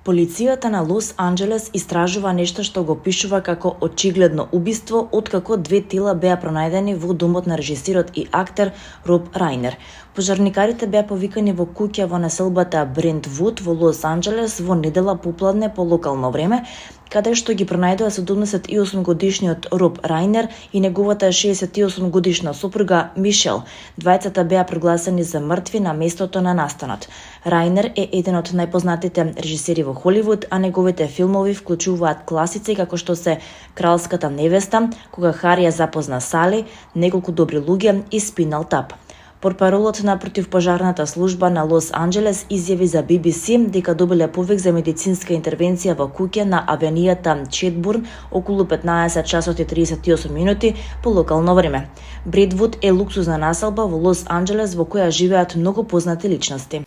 Полицијата на Лос Анџелес истражува нешто што го опишува како очигледно убиство, откако две тела беа пронајдени во домот на режисерот и актер Роб Рајнер. Пожарникарите беа повикани во куќа во населбата Брентвуд во Лос Анџелес во недела попладне по локално време, каде што ги пронајдоа 78-годишниот Роб Рајнер и неговата 68-годишна сопруга Мишел. Двајцата беа прогласени за мртви на местото на настанот. Рајнер е еден од најпознатите режисери во Холивуд, а неговите филмови вклучуваат класици како што се Кралската невеста, Кога Хари ја запозна Сали, Неколку добри луѓе и Спинал Тап. Портпаролот на противпожарната служба на Лос Анџелес изјави за BBC дека добиле повик за медицинска интервенција во куќа на авенијата Четбурн околу 15 часот и 38 минути по локално време. Брентвуд е луксузна населба во Лос Анџелес во која живеат многу познати личности.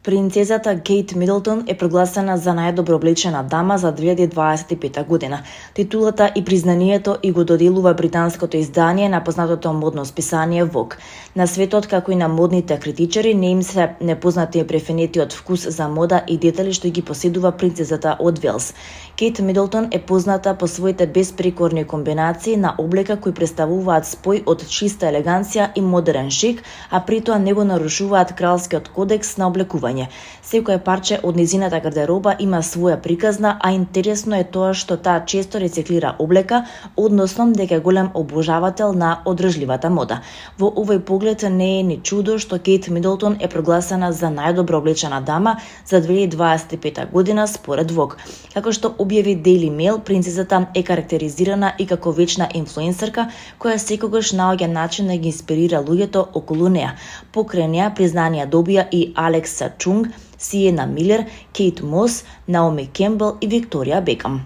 Принцезата Кейт Мидлтон е прогласена за најдобро облечена дама за 2025 година. Титулата и признанието и го доделува британското издание на познатото модно списание Vogue. На светот, како и на модните критичари, не им се непознати префинетиот вкус за мода и детали што ги поседува принцезата од Велс. Кейт Мидлтон е позната по своите безпрекорни комбинации на облека кои представуваат спој од чиста елеганција и модерен шик, а притоа не го нарушуваат кралскиот кодекс на облекување. Секое парче од низината гардероба има своја приказна, а интересно е тоа што таа често рециклира облека, односно дека е голем обожавател на одржливата мода. Во овој поглед не е ни чудо што Кейт Мидлтон е прогласена за најдобро облечена дама за 2025 година според Vogue. Како што објави Daily Mail, принцезата е карактеризирана и како вечна инфлуенсерка која секогаш наоѓа начин да ги инспирира луѓето околу неа. Покрај неа признанија добија и Алекса Чунг, Сиена Милер, Кейт Мос, Наоми Кембел и Викторија Бекам.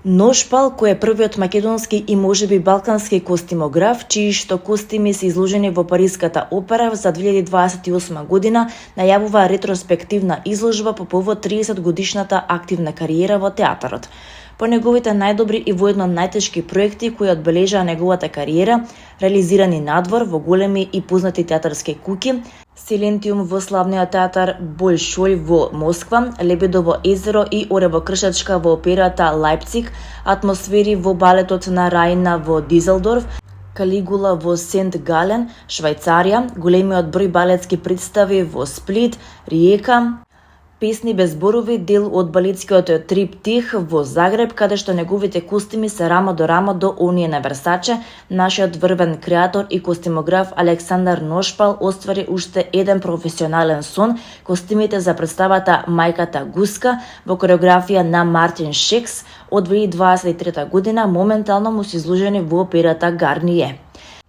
Ношпал, кој е првиот македонски и можеби балкански костимограф, чии што костими се изложени во Париската опера за 2028 година, најавува ретроспективна изложба по повод 30 годишната активна кариера во театарот. По неговите најдобри и воедно најтешки проекти кои одбележаа неговата кариера, реализирани надвор во големи и познати театарски куќи, Силентиум во славниот театар Большој во Москва, Лебедово езеро и Оревокршачка во операта Лајпциг, атмосфери во балетот на Рајна во Дизелдорф, Калигула во Сент Гален, Швајцарија, големиот број балетски представи во Сплит, Риека, Песни без зборови, дел од балетскиот триптих во Загреб, каде што неговите костими се рамо до рамо до оние на Версаче. Нашиот врвен креатор и костимограф Александар Ношпал оствари уште еден професионален сон, костимите за представата Мајката Гуска во кореографија на Мартин Шекс од 2023 година моментално му се изложени во операта Гарние.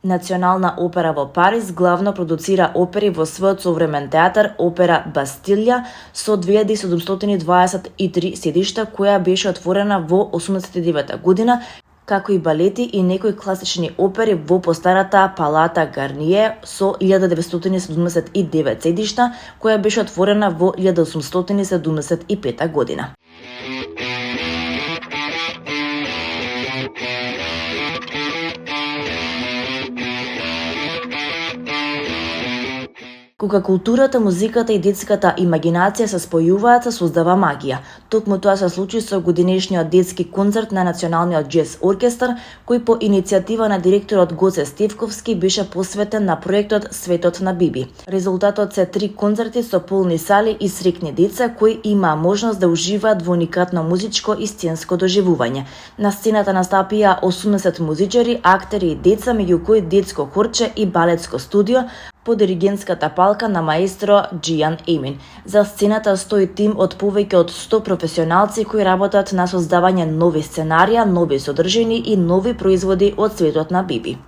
Национална опера во Париз главно продуцира опери во својот современ театар Опера Бастилја со 2723 седишта, која беше отворена во 89 година, како и балети и некои класични опери во постарата Палата Гарние со 1979 седишта, која беше отворена во 1875 година. Кога културата, музиката и детската имагинација се спојуваат, се создава магија. Токму тоа се случи со годинешниот детски концерт на Националниот џез оркестар, кој по иницијатива на директорот Гоце Стевковски беше посветен на проектот Светот на Биби. Резултатот се 3 концерти со полни сали и срекни деца кои имаа можност да уживаат во уникатно музичко и сценско доживување. На сцената настапија 80 музичари, актери и деца, меѓу кои детско хорче и балетско студио, по диригентската палка на маестро Джијан Емин. За сцената стои тим од повеќе од 100 професионалци кои работат на создавање нови сценарија, нови содржини и нови производи од Светот на Биби.